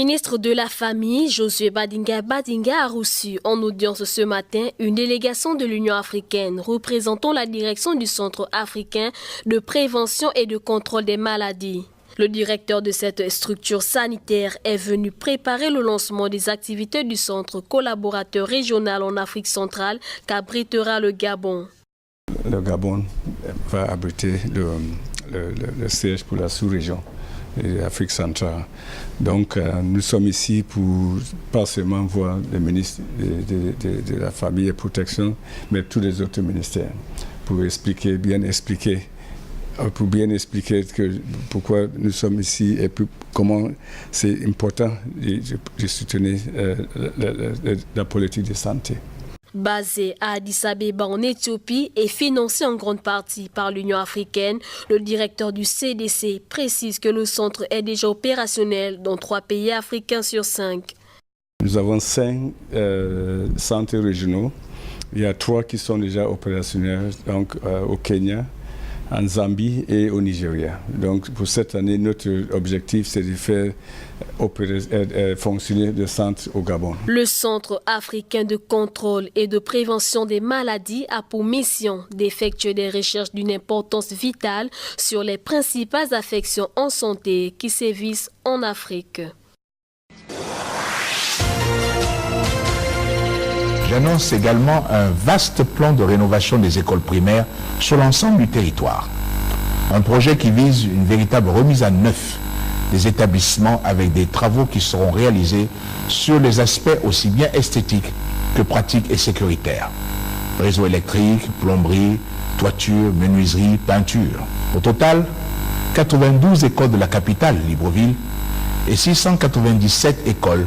ministre de la Famille, Josué Badinga a reçu en audience ce matin une délégation de l'Union africaine représentant la direction du Centre africain de prévention et de contrôle des maladies. Le directeur de cette structure sanitaire est venu préparer le lancement des activités du centre collaborateur régional en Afrique centrale qu'abritera le Gabon. Le Gabon va abriter le siège pour la sous-région de l'Afrique centrale. Donc nous sommes ici pour pas seulement voir le ministre de la Famille et Protection, mais tous les autres ministères, pour bien expliquer pourquoi nous sommes ici et comment c'est important de soutenir la politique de santé. Basé à Addis Abeba en Éthiopie et financé en grande partie par l'Union africaine, le directeur du CDC précise que le centre est déjà opérationnel dans 3 pays africains sur 5. Nous avons 5 centres régionaux. Il y a 3 qui sont déjà opérationnels donc, au Kenya, en Zambie et au Nigeria. Donc pour cette année, notre objectif c'est de faire fonctionner le centre au Gabon. Le Centre africain de contrôle et de prévention des maladies a pour mission d'effectuer des recherches d'une importance vitale sur les principales affections en santé qui sévissent en Afrique. J'annonce également un vaste plan de rénovation des écoles primaires sur l'ensemble du territoire. Un projet qui vise une véritable remise à neuf des établissements avec des travaux qui seront réalisés sur les aspects aussi bien esthétiques que pratiques et sécuritaires. Réseau électrique, plomberie, toiture, menuiserie, peinture. Au total, 92 écoles de la capitale, Libreville, et 697 écoles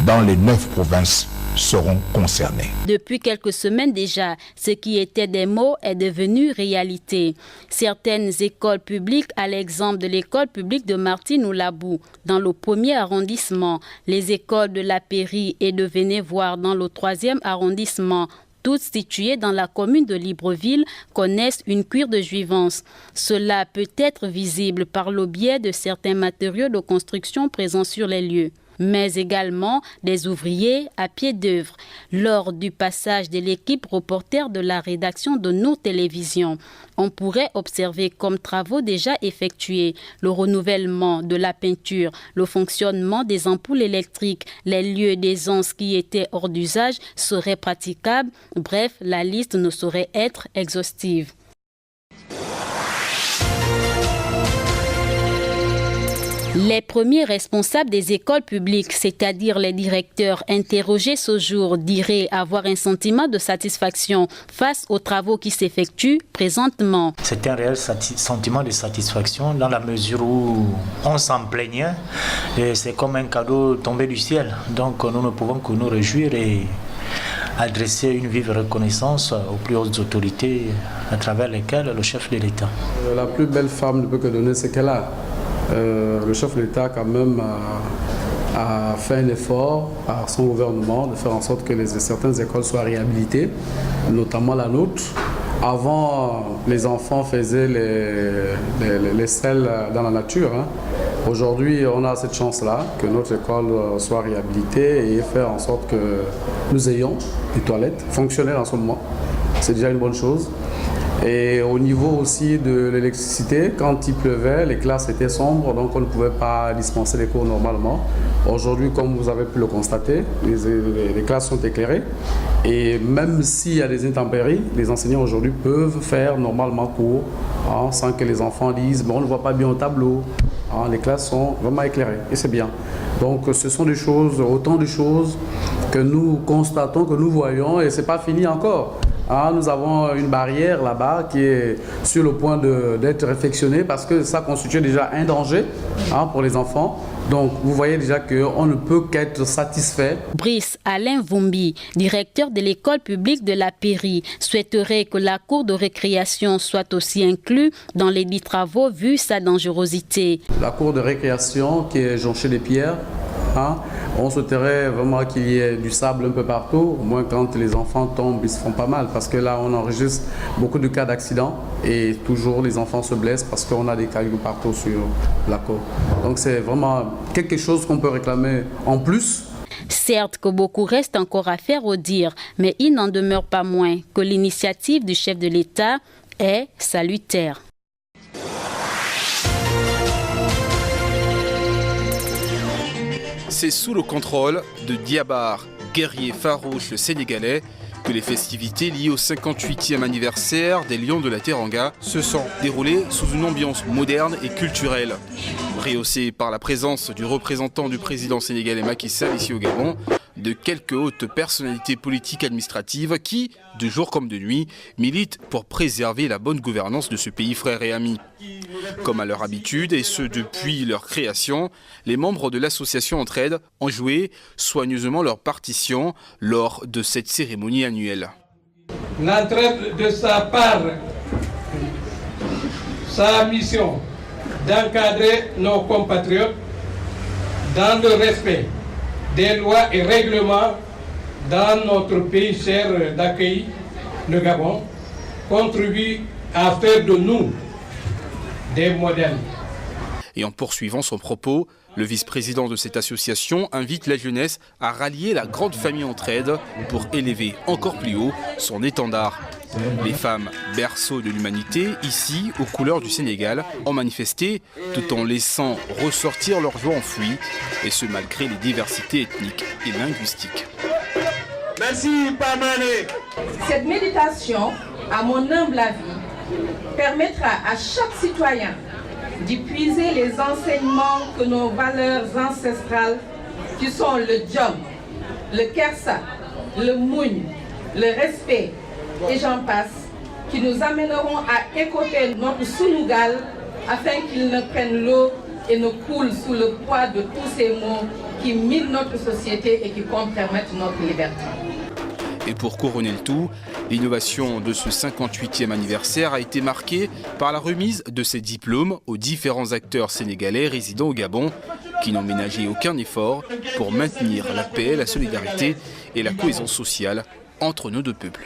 dans les 9 provinces seront concernés. Depuis quelques semaines déjà, ce qui était des mots est devenu réalité. Certaines écoles publiques, à l'exemple de l'école publique de Martine-Oulabou, dans le 1er arrondissement, les écoles de la Pairie et de Vénévoire dans le 3e arrondissement, toutes situées dans la commune de Libreville, connaissent une cure de jouvence. Cela peut être visible par le biais de certains matériaux de construction présents sur les lieux, mais également des ouvriers à pied d'œuvre. Lors du passage de l'équipe reporter de la rédaction de nos télévisions, on pourrait observer comme travaux déjà effectués le renouvellement de la peinture, le fonctionnement des ampoules électriques, les lieux d'aisance qui étaient hors d'usage seraient praticables. Bref, la liste ne saurait être exhaustive. Les premiers responsables des écoles publiques, c'est-à-dire les directeurs interrogés ce jour, diraient avoir un sentiment de satisfaction face aux travaux qui s'effectuent présentement. C'est un réel sentiment de satisfaction dans la mesure où on s'en plaignait et c'est comme un cadeau tombé du ciel. Donc nous ne pouvons que nous réjouir et adresser une vive reconnaissance aux plus hautes autorités à travers lesquelles le chef de l'État. La plus belle femme ne peut que donner ce qu'elle a. Le chef de l'État quand même a fait un effort par son gouvernement de faire en sorte que certaines écoles soient réhabilitées, notamment la nôtre. Avant, les enfants faisaient les selles dans la nature. Aujourd'hui, on a cette chance-là, que notre école soit réhabilitée et faire en sorte que nous ayons des toilettes fonctionnelles en ce moment. C'est déjà une bonne chose. Et au niveau aussi de l'électricité, quand il pleuvait, les classes étaient sombres, donc on ne pouvait pas dispenser les cours normalement. Aujourd'hui, comme vous avez pu le constater, les classes sont éclairées. Et même s'il y a des intempéries, les enseignants aujourd'hui peuvent faire normalement cours sans que les enfants disent bon, on ne voit pas bien au tableau. Les classes sont vraiment éclairées et c'est bien. Donc ce sont des choses, autant de choses que nous constatons, que nous voyons et ce n'est pas fini encore. Nous avons une barrière là-bas qui est sur le point d'être réfectionnée parce que ça constitue déjà un danger pour les enfants. Donc vous voyez déjà qu'on ne peut qu'être satisfait. Brice Alain Vumbi, directeur de l'école publique de la Pairie, souhaiterait que la cour de récréation soit aussi inclue dans les 10 travaux vu sa dangerosité. La cour de récréation qui est jonchée des pierres Hein. On souhaiterait vraiment qu'il y ait du sable un peu partout, au moins quand les enfants tombent, ils se font pas mal, parce que là on enregistre beaucoup de cas d'accidents et toujours les enfants se blessent parce qu'on a des cailloux partout sur la côte. Donc c'est vraiment quelque chose qu'on peut réclamer en plus. Certes que beaucoup reste encore à faire au dire, mais il n'en demeure pas moins que l'initiative du chef de l'État est salutaire. C'est sous le contrôle de Diabar, guerrier farouche sénégalais, que les festivités liées au 58e anniversaire des Lions de la Teranga se sont déroulées sous une ambiance moderne et culturelle. Rehaussée par la présence du représentant du président sénégalais Macky Sall ici au Gabon, de quelques hautes personnalités politiques administratives qui, de jour comme de nuit, militent pour préserver la bonne gouvernance de ce pays frère et ami. Comme à leur habitude, et ce depuis leur création, les membres de l'association Entraide ont joué soigneusement leur partition lors de cette cérémonie annuelle. L'Entraide de sa part, sa mission d'encadrer nos compatriotes dans le respect des lois et règlements dans notre pays cher d'accueil, le Gabon, contribue à faire de nous des modèles. Et en poursuivant son propos, le vice-président de cette association invite la jeunesse à rallier la grande famille Entraide pour élever encore plus haut son étendard. Les femmes, berceau de l'humanité, ici, aux couleurs du Sénégal, ont manifesté tout en laissant ressortir leur joie enfouie, et ce malgré les diversités ethniques et linguistiques. Merci, Pamane. Cette méditation, à mon humble avis, permettra à chaque citoyen d'y puiser les enseignements que nos valeurs ancestrales, qui sont le djom, le kersa, le mougne, le respect, et j'en passe, qui nous amèneront à écouter notre Sunugal afin qu'il ne prenne l'eau et ne coule sous le poids de tous ces maux qui minent notre société et qui compromettent notre liberté. Et pour couronner le tout, l'innovation de ce 58e anniversaire a été marquée par la remise de ces diplômes aux différents acteurs sénégalais résidant au Gabon qui n'ont ménagé aucun effort pour maintenir la paix, la solidarité et la cohésion sociale entre nos deux peuples.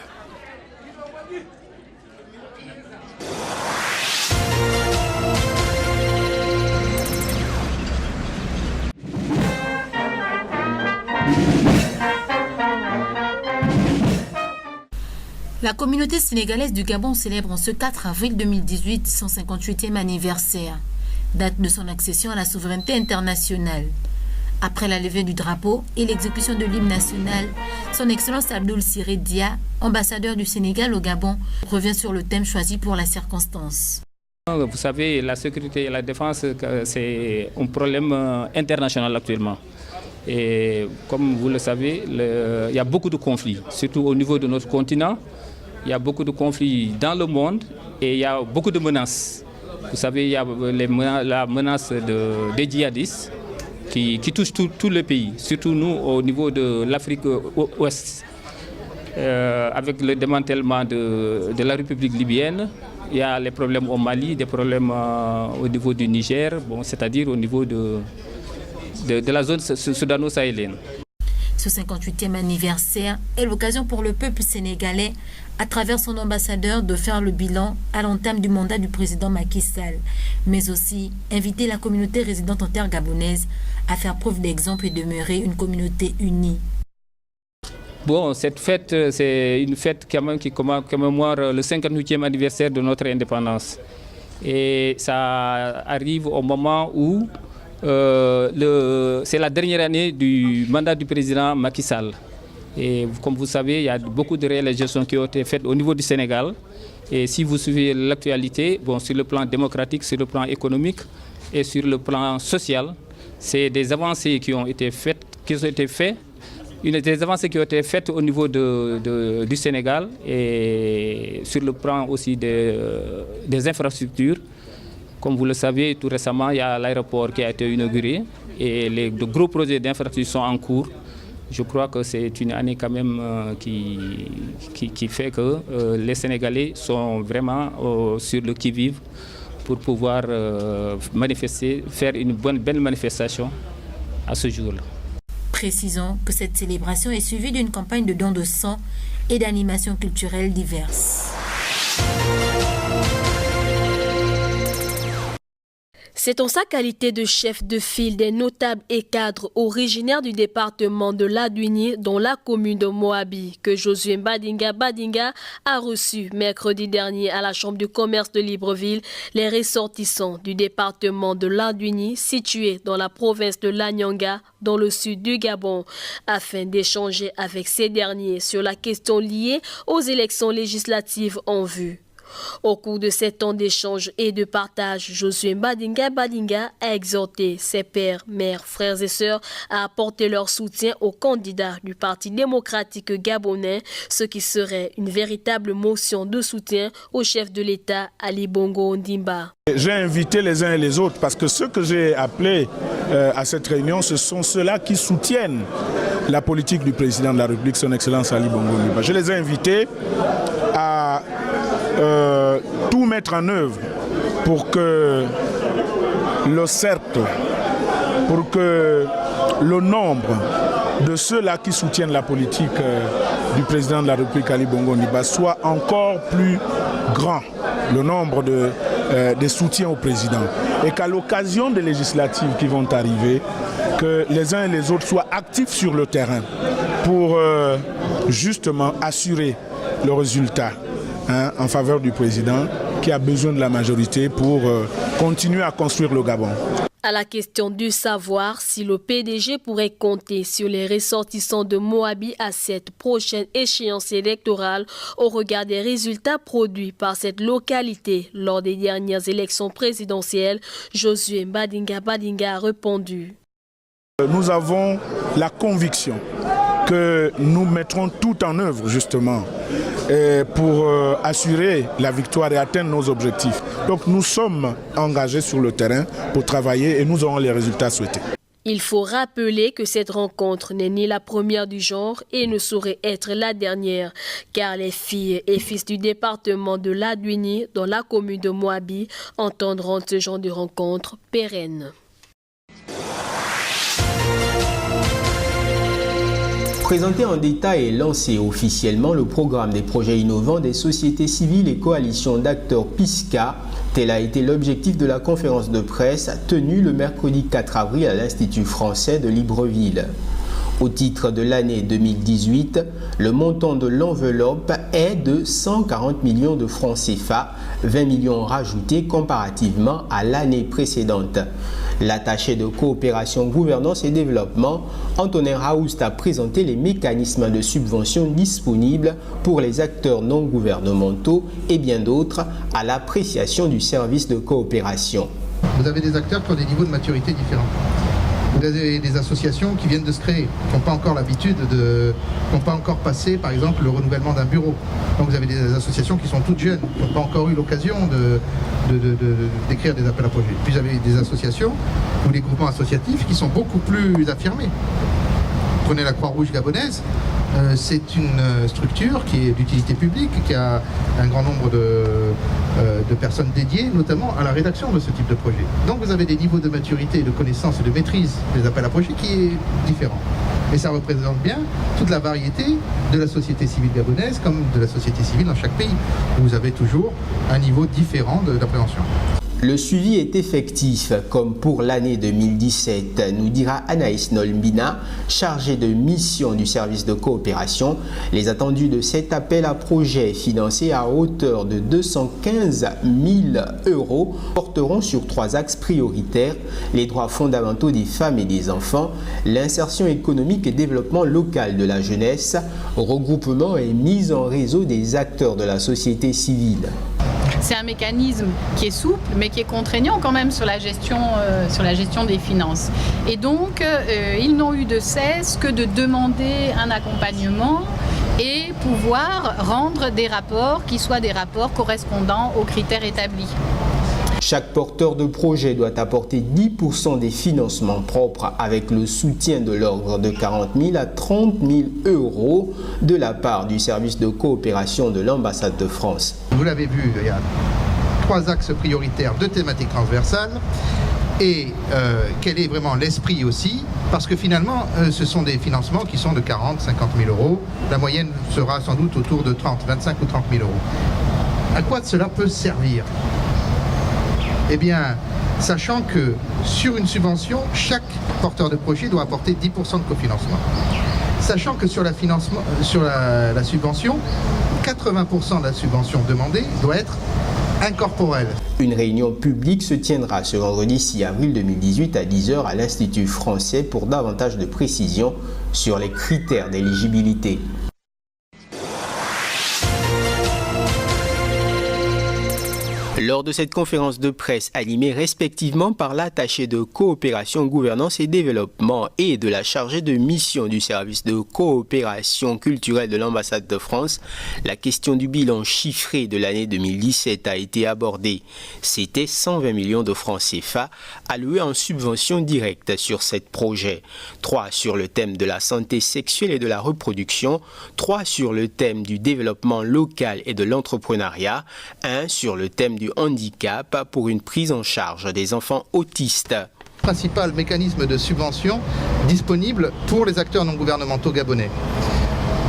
La communauté sénégalaise du Gabon célèbre en ce 4 avril 2018 son 58e anniversaire, date de son accession à la souveraineté internationale. Après la levée du drapeau et l'exécution de l'hymne national, son Excellence Abdoul Siré Dia, ambassadeur du Sénégal au Gabon, revient sur le thème choisi pour la circonstance. Vous savez, la sécurité et la défense, c'est un problème international actuellement. Et comme vous le savez, il y a beaucoup de conflits, surtout au niveau de notre continent. Il y a beaucoup de conflits dans le monde et il y a beaucoup de menaces. Vous savez, il y a la menace des djihadistes qui touche tous les pays, surtout nous au niveau de l'Afrique ouest. Avec le démantèlement de la République libyenne, il y a les problèmes au Mali, des problèmes au niveau du Niger, c'est-à-dire au niveau de la zone soudano-sahélienne. Ce 58e anniversaire est l'occasion pour le peuple sénégalais, à travers son ambassadeur, de faire le bilan à l'entame du mandat du président Macky Sall, mais aussi inviter la communauté résidente en terre gabonaise à faire preuve d'exemple et demeurer une communauté unie. Bon, cette fête, c'est une fête qui commémore le 58e anniversaire de notre indépendance. Et ça arrive au moment où c'est la dernière année du mandat du président Macky Sall. Et comme vous savez, il y a beaucoup de réalisations qui ont été faites au niveau du Sénégal. Et si vous suivez l'actualité, sur le plan démocratique, sur le plan économique et sur le plan social, c'est des avancées qui ont été faites, des avancées qui ont été faites au niveau du Sénégal et sur le plan aussi des infrastructures. Comme vous le savez, tout récemment, il y a l'aéroport qui a été inauguré et de gros projets d'infrastructure sont en cours. Je crois que c'est une année quand même qui fait que les Sénégalais sont vraiment sur le qui-vive pour pouvoir manifester, faire une belle manifestation à ce jour-là. Précisons que cette célébration est suivie d'une campagne de dons de sang et d'animations culturelles diverses. C'est en sa qualité de chef de file des notables et cadres originaires du département de l'Aduigny, dans la commune de Moabi, que Josué Mbadinga Badinga a reçu mercredi dernier à la Chambre de commerce de Libreville les ressortissants du département de l'Aduigny, situé dans la province de l'Anyanga, dans le sud du Gabon, afin d'échanger avec ces derniers sur la question liée aux élections législatives en vue. Au cours de ces temps d'échange et de partage, Josué Mbadinga Badinga a exhorté ses pères, mères, frères et sœurs à apporter leur soutien aux candidats du Parti démocratique gabonais, ce qui serait une véritable motion de soutien au chef de l'État Ali Bongo Ondimba. J'ai invité les uns et les autres parce que ceux que j'ai appelés à cette réunion, ce sont ceux-là qui soutiennent la politique du président de la République, son Excellence Ali Bongo Ondimba. Je les ai invités à tout mettre en œuvre pour que le cercle, pour que le nombre de ceux-là qui soutiennent la politique du président de la République Ali Bongo Ondimba soit encore plus grand, le nombre des soutiens au président, et qu'à l'occasion des législatives qui vont arriver, que les uns et les autres soient actifs sur le terrain pour justement assurer le résultat en faveur du président qui a besoin de la majorité pour continuer à construire le Gabon. À la question de savoir si le PDG pourrait compter sur les ressortissants de Moabi à cette prochaine échéance électorale au regard des résultats produits par cette localité lors des dernières élections présidentielles, Josué Mbadinga Badinga a répondu. Nous avons la conviction que nous mettrons tout en œuvre justement pour assurer la victoire et atteindre nos objectifs. Donc nous sommes engagés sur le terrain pour travailler et nous aurons les résultats souhaités. Il faut rappeler que cette rencontre n'est ni la première du genre et ne saurait être la dernière, car les filles et fils du département de l'Aduigny, dans la commune de Moabi, entendront ce genre de rencontre pérenne. Présenté en détail et lancé officiellement le programme des projets innovants des sociétés civiles et coalitions d'acteurs PISCA, tel a été l'objectif de la conférence de presse tenue le mercredi 4 avril à l'Institut français de Libreville. Au titre de l'année 2018, le montant de l'enveloppe est de 140 millions de francs CFA, 20 millions rajoutés comparativement à l'année précédente. L'attaché de coopération, gouvernance et développement, Antonin Raoust, a présenté les mécanismes de subvention disponibles pour les acteurs non gouvernementaux et bien d'autres à l'appréciation du service de coopération. Vous avez des acteurs qui ont des niveaux de maturité différents. Vous avez des associations qui viennent de se créer, qui n'ont pas encore l'habitude qui n'ont pas encore passé, par exemple, le renouvellement d'un bureau. Donc vous avez des associations qui sont toutes jeunes, qui n'ont pas encore eu l'occasion d'écrire des appels à projets. Puis vous avez des associations ou des groupements associatifs qui sont beaucoup plus affirmés. Prenez la Croix-Rouge gabonaise, c'est une structure qui est d'utilité publique, qui a un grand nombre de personnes dédiées, notamment à la rédaction de ce type de projet. Donc vous avez des niveaux de maturité, de connaissance et de maîtrise des appels à projets qui est différent. Et ça représente bien toute la variété de la société civile gabonaise comme de la société civile dans chaque pays, où vous avez toujours un niveau différent d'appréhension. Le suivi est effectif, comme pour l'année 2017, nous dira Anaïs Nolmbina, chargée de mission du service de coopération. Les attendus de cet appel à projet financé à hauteur de 215 000 € porteront sur 3 axes prioritaires: les droits fondamentaux des femmes et des enfants, l'insertion économique et développement local de la jeunesse, regroupement et mise en réseau des acteurs de la société civile. C'est un mécanisme qui est souple, mais qui est contraignant quand même sur la gestion des finances. Et donc, ils n'ont eu de cesse que de demander un accompagnement et pouvoir rendre des rapports qui soient des rapports correspondant aux critères établis. Chaque porteur de projet doit apporter 10% des financements propres avec le soutien de l'ordre de 40 000 à 30 000 € de la part du service de coopération de l'ambassade de France. Vous l'avez vu, il y a 3 axes prioritaires, 2 thématiques transversales. Et quel est vraiment l'esprit aussi Parce que finalement, ce sont des financements qui sont de 40, 50 000 euros. La moyenne sera sans doute autour de 25 ou 30 000 euros. À quoi cela peut servir? Eh bien, sachant que sur une subvention, chaque porteur de projet doit apporter 10% de cofinancement. Sachant que sur la subvention, 80% de la subvention demandée doit être incorporelle. Une réunion publique se tiendra ce vendredi 6 avril 2018 à 10h à l'Institut français pour davantage de précisions sur les critères d'éligibilité. Lors de cette conférence de presse animée respectivement par l'attaché de coopération, gouvernance et développement et de la chargée de mission du service de coopération culturelle de l'ambassade de France, la question du bilan chiffré de l'année 2017 a été abordée. C'était 120 millions de francs CFA alloués en subvention directe sur 7 projets. 3 sur le thème de la santé sexuelle et de la reproduction, 3 sur le thème du développement local et de l'entrepreneuriat, 1 sur le thème du handicap pour une prise en charge des enfants autistes. Principal mécanisme de subvention disponible pour les acteurs non gouvernementaux gabonais.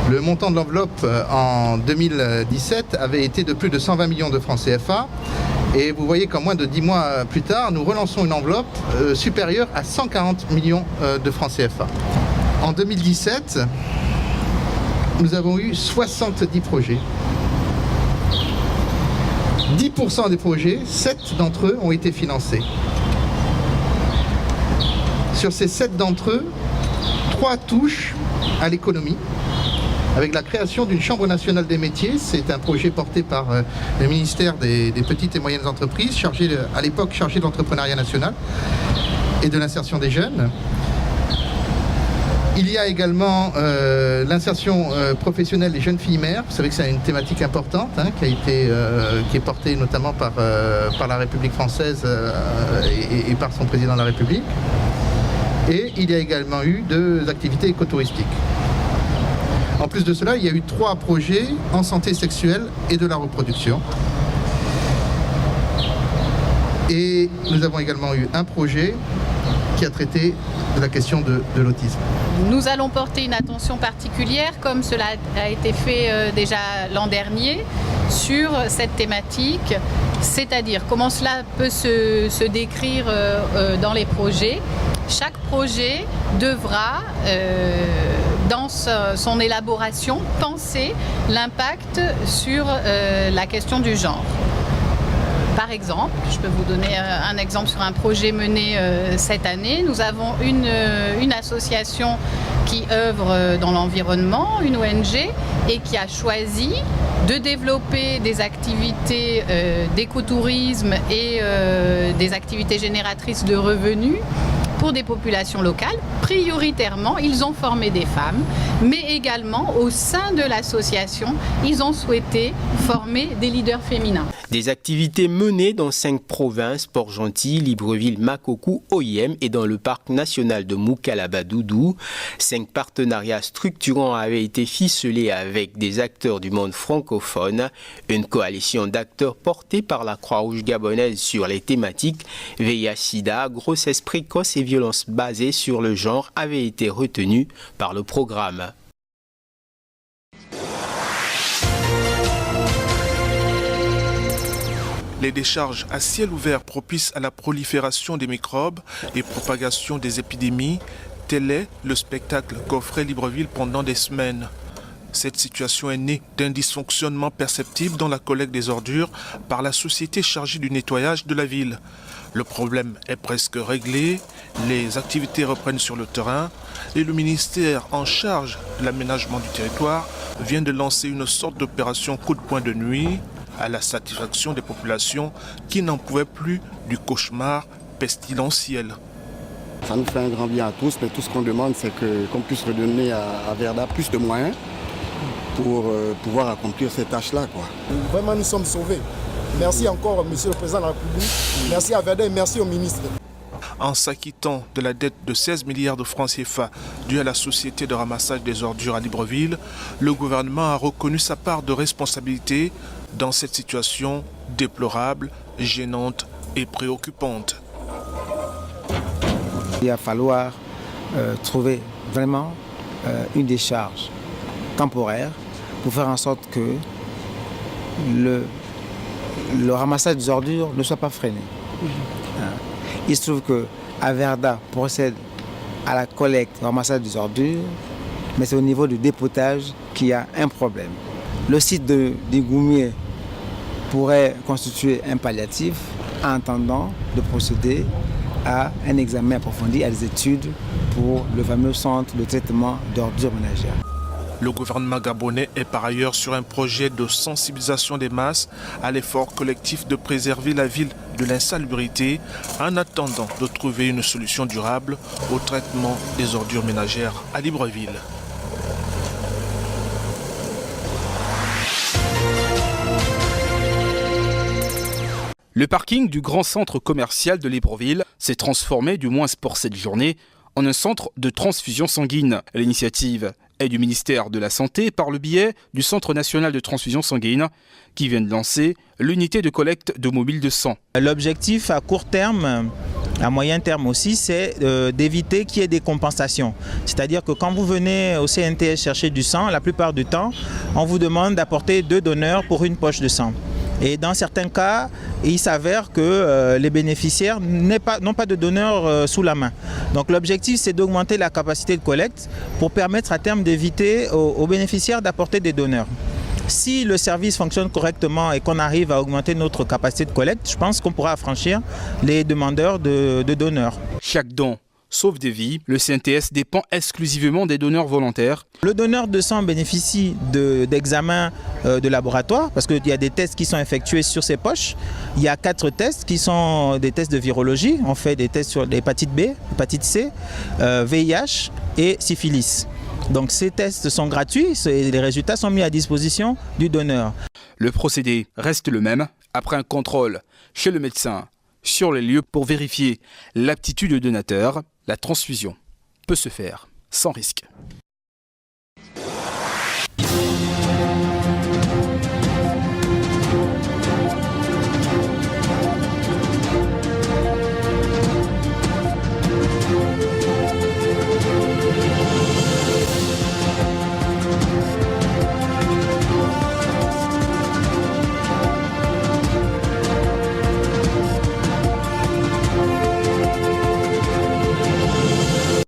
Le montant de l'enveloppe en 2017 avait été de plus de 120 millions de francs CFA et vous voyez qu'en moins de 10 mois plus tard, nous relançons une enveloppe supérieure à 140 millions de francs CFA. En 2017, nous avons eu 70 projets. 10% des projets, 7 d'entre eux ont été financés. Sur ces 7 d'entre eux, 3 touchent à l'économie, avec la création d'une Chambre nationale des métiers. C'est un projet porté par le ministère des petites et moyennes entreprises, à l'époque chargé de l'entrepreneuriat national et de l'insertion des jeunes. Il y a également l'insertion professionnelle des jeunes filles mères. Vous savez que c'est une thématique importante qui est portée notamment par la République française et par son président de la République. Et il y a également eu 2 activités écotouristiques. En plus de cela, il y a eu 3 projets en santé sexuelle et de la reproduction. Et nous avons également eu un projet qui a traité de la question de l'autisme. Nous allons porter une attention particulière, comme cela a été fait déjà l'an dernier, sur cette thématique, c'est-à-dire comment cela peut se décrire dans les projets. Chaque projet devra, dans son élaboration, penser l'impact sur la question du genre. Par exemple, je peux vous donner un exemple sur un projet mené cette année. Nous avons une association qui œuvre dans l'environnement, une ONG, et qui a choisi de développer des activités d'écotourisme et des activités génératrices de revenus pour des populations locales. Prioritairement, ils ont formé des femmes, mais également au sein de l'association, ils ont souhaité former des leaders féminins. Des activités menées dans 5 provinces, Port-Gentil, Libreville, Makoko, Oyem et dans le parc national de Moukalaba-Doudou. 5 partenariats structurants avaient été ficelés avec des acteurs du monde francophone. Une coalition d'acteurs portée par la Croix-Rouge gabonaise sur les thématiques VIH-Sida, grossesse précoce et violences basées sur le genre avait été retenue par le programme. Les décharges à ciel ouvert propices à la prolifération des microbes et propagation des épidémies, tel est le spectacle qu'offrait Libreville pendant des semaines. Cette situation est née d'un dysfonctionnement perceptible dans la collecte des ordures par la société chargée du nettoyage de la ville. Le problème est presque réglé, les activités reprennent sur le terrain et le ministère en charge de l'aménagement du territoire vient de lancer une sorte d'opération coup de poing de nuit à la satisfaction des populations qui n'en pouvaient plus du cauchemar pestilentiel. Ça nous fait un grand bien à tous, mais tout ce qu'on demande, c'est qu'on puisse redonner à Verda plus de moyens pour pouvoir accomplir ces tâches-là. Vraiment, nous sommes sauvés. Merci encore, Monsieur le Président de la République. Merci à Verda et merci au ministre. En s'acquittant de la dette de 16 milliards de francs CFA due à la société de ramassage des ordures à Libreville, le gouvernement a reconnu sa part de responsabilité dans cette situation déplorable, gênante et préoccupante. Il va falloir trouver vraiment une décharge temporaire pour faire en sorte que le ramassage des ordures ne soit pas freiné. Il se trouve que Averda procède à la collecte, au ramassage des ordures, mais c'est au niveau du dépotage qu'il y a un problème. Le site de Goumier pourrait constituer un palliatif en attendant de procéder à un examen approfondi, à des études pour le fameux centre de traitement d'ordures ménagères. Le gouvernement gabonais est par ailleurs sur un projet de sensibilisation des masses à l'effort collectif de préserver la ville de l'insalubrité en attendant de trouver une solution durable au traitement des ordures ménagères à Libreville. Le parking du grand centre commercial de Libreville s'est transformé, du moins pour cette journée, en un centre de transfusion sanguine. L'initiative est du ministère de la Santé par le biais du Centre national de transfusion sanguine qui vient de lancer l'unité de collecte de mobile de sang. L'objectif à court terme, à moyen terme aussi, c'est d'éviter qu'il y ait des compensations. C'est-à-dire que quand vous venez au CNTS chercher du sang, la plupart du temps, on vous demande d'apporter 2 donneurs pour une poche de sang. Et dans certains cas, il s'avère que les bénéficiaires n'ont pas de donneurs sous la main. Donc l'objectif, c'est d'augmenter la capacité de collecte pour permettre à terme d'éviter aux bénéficiaires d'apporter des donneurs. Si le service fonctionne correctement et qu'on arrive à augmenter notre capacité de collecte, je pense qu'on pourra affranchir les demandeurs de donneurs. Chaque don sauve des vies. Le CNTS dépend exclusivement des donneurs volontaires. Le donneur de sang bénéficie d'examens de laboratoire parce qu'il y a des tests qui sont effectués sur ses poches. Il y a 4 tests qui sont des tests de virologie. On fait des tests sur l'hépatite B, l'hépatite C, VIH et syphilis. Donc ces tests sont gratuits et les résultats sont mis à disposition du donneur. Le procédé reste le même après un contrôle chez le médecin sur les lieux pour vérifier l'aptitude du donateur. La transfusion peut se faire sans risque.